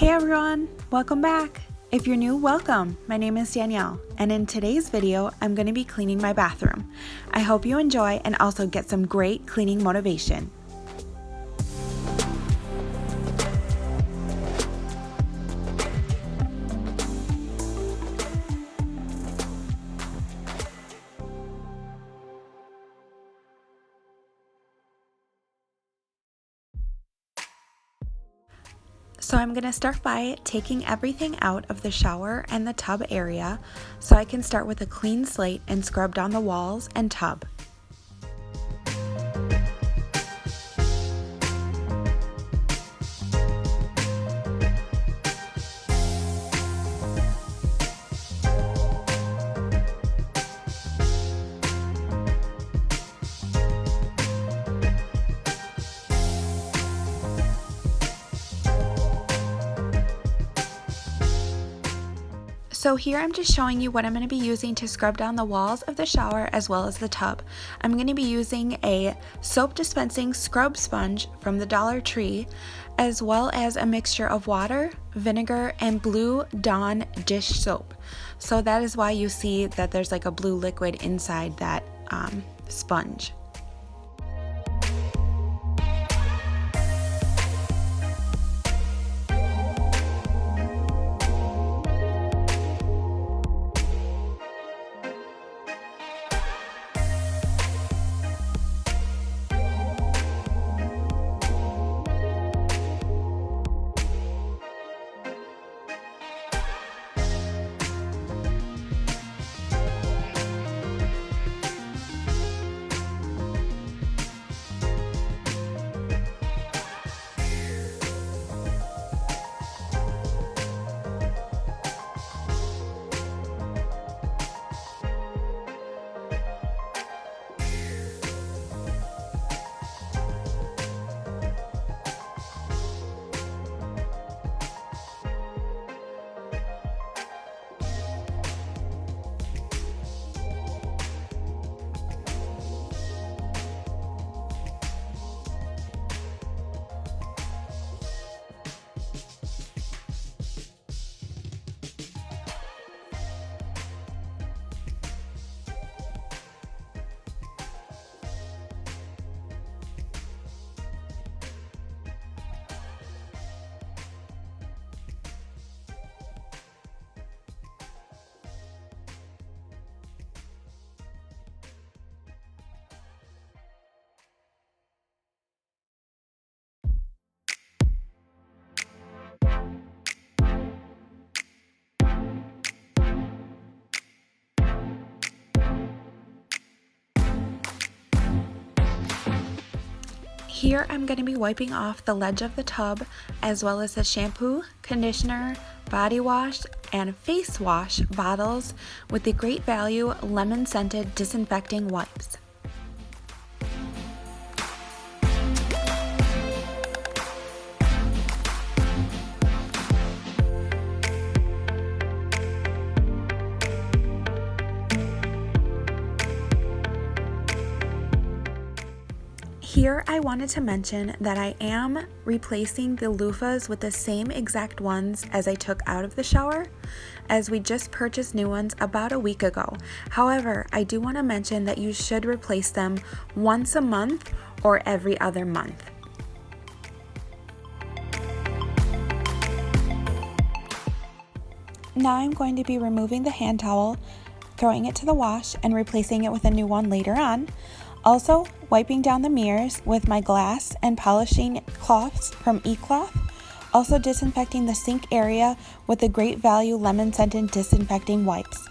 Hey everyone, welcome back. If you're new, welcome. My name is Danielle, and in today's video, I'm going to be cleaning my bathroom. I hope you enjoy and also get some great cleaning motivation. So I'm going to start by taking everything out of the shower and the tub area so I can start with a clean slate and scrub down the walls and tub. So here I'm just showing you what I'm going to be using to scrub down the walls of the shower as well as the tub. I'm going to be using a soap dispensing scrub sponge from the Dollar Tree, as well as a mixture of water, vinegar, and Blue Dawn dish soap. So that is why you see that there's like a blue liquid inside that sponge. Here I'm going to be wiping off the ledge of the tub as well as the shampoo, conditioner, body wash, and face wash bottles with the Great Value lemon scented disinfecting wipes. Here I wanted to mention that I am replacing the loofahs with the same exact ones as I took out of the shower, as we just purchased new ones about a week ago. However, I do want to mention that you should replace them once a month or every other month. Now I'm going to be removing the hand towel, throwing it to the wash, and replacing it with a new one later on. Also, wiping down the mirrors with my glass and polishing cloths from eCloth. Also disinfecting the sink area with the Great Value lemon scented disinfecting wipes.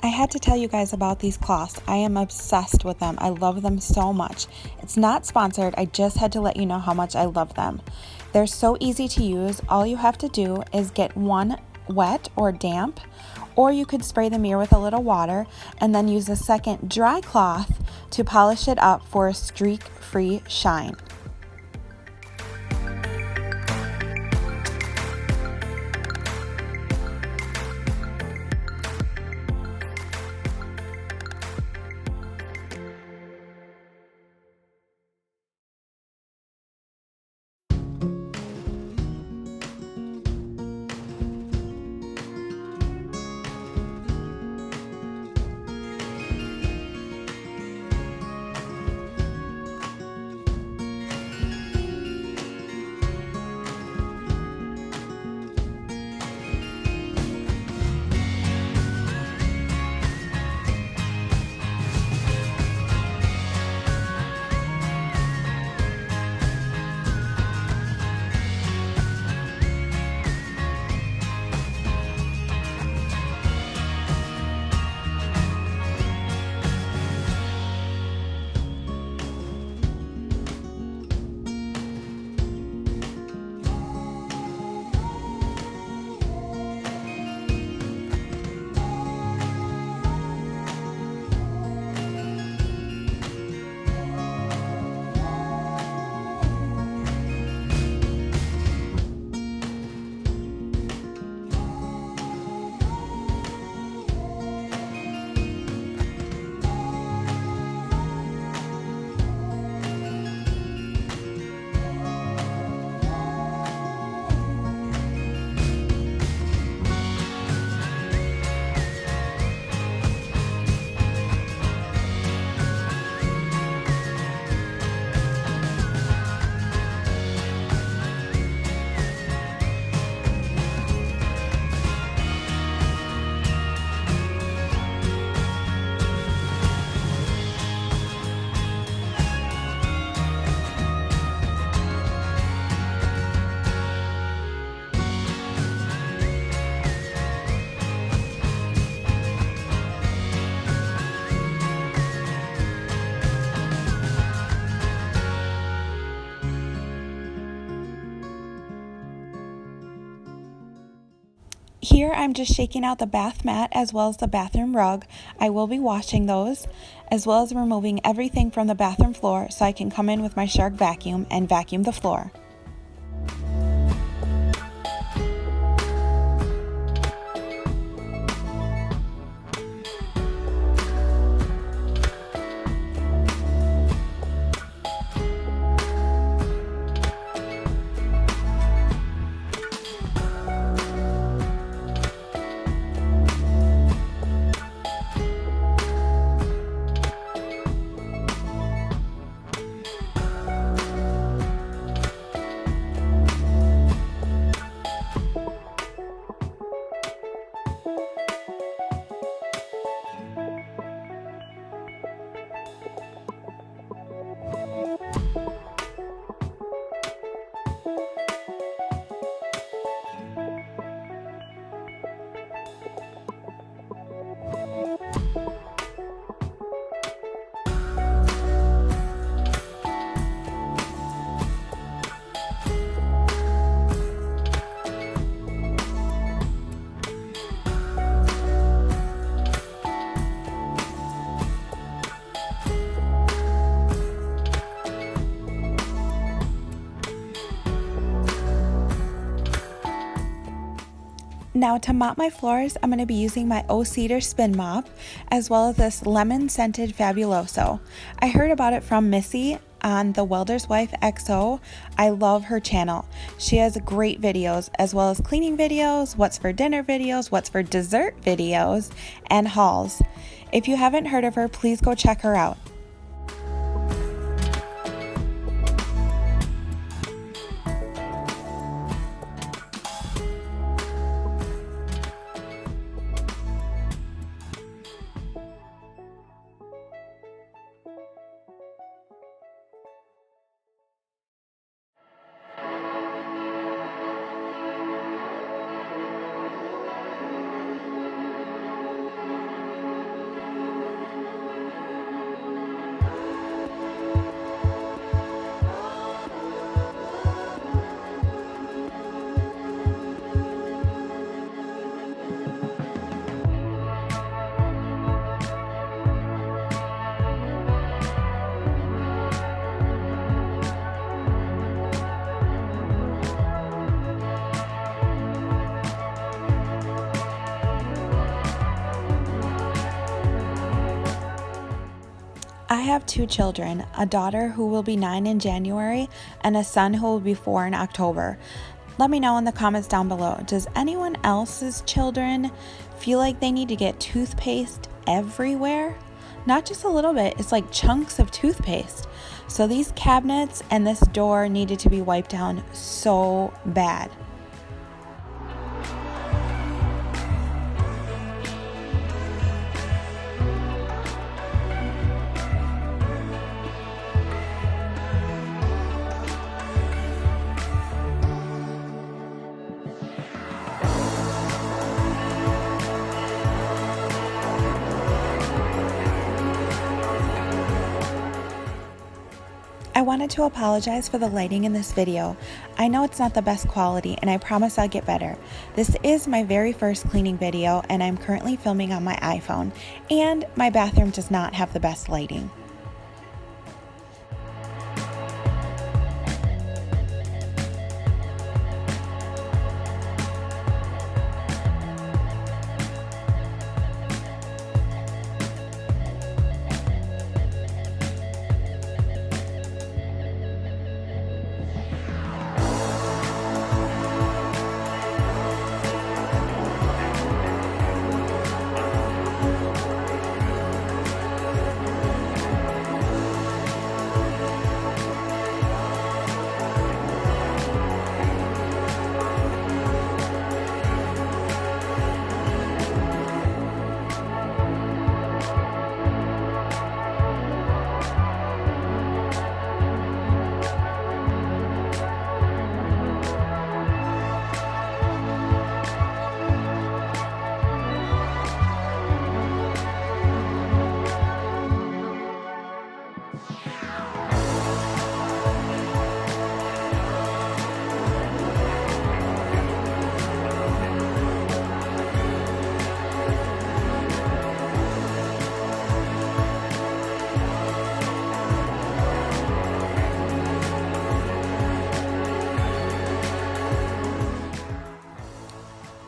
I had to tell you guys about these cloths. I am obsessed with them. I love them so much. It's not sponsored. I just had to let you know how much I love them. They're so easy to use. All you have to do is get one wet or damp, or you could spray the mirror with a little water and then use a second dry cloth to polish it up for a streak-free shine. Here I'm just shaking out the bath mat as well as the bathroom rug. I will be washing those as well as removing everything from the bathroom floor so I can come in with my Shark vacuum and vacuum the floor. Now to mop my floors, I'm going to be using my O-Cedar Spin Mop as well as this lemon scented Fabuloso. I heard about it from Missy on the Welder's Wife XO. I love her channel. She has great videos as well as cleaning videos, what's for dinner videos, what's for dessert videos, and hauls. If you haven't heard of her, please go check her out. I have 2 children, a daughter who will be 9 in January and a son who will be 4 in October. Let me know in the comments down below, does anyone else's children feel like they need to get toothpaste everywhere? Not just a little bit, it's like chunks of toothpaste. So these cabinets and this door needed to be wiped down so bad. I wanted to apologize for the lighting in this video. I know it's not the best quality and I promise I'll get better. This is my very first cleaning video and I'm currently filming on my iPhone, and my bathroom does not have the best lighting.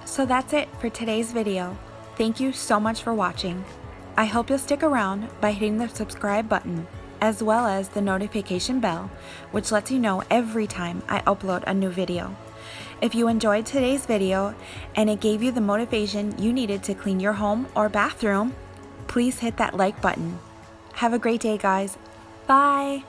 So that's it for today's video. Thank you so much for watching. I hope you'll stick around by hitting the subscribe button, as well as the notification bell, which lets you know every time I upload a new video. If you enjoyed today's video and it gave you the motivation you needed to clean your home or bathroom, please hit that like button. Have a great day, guys. Bye.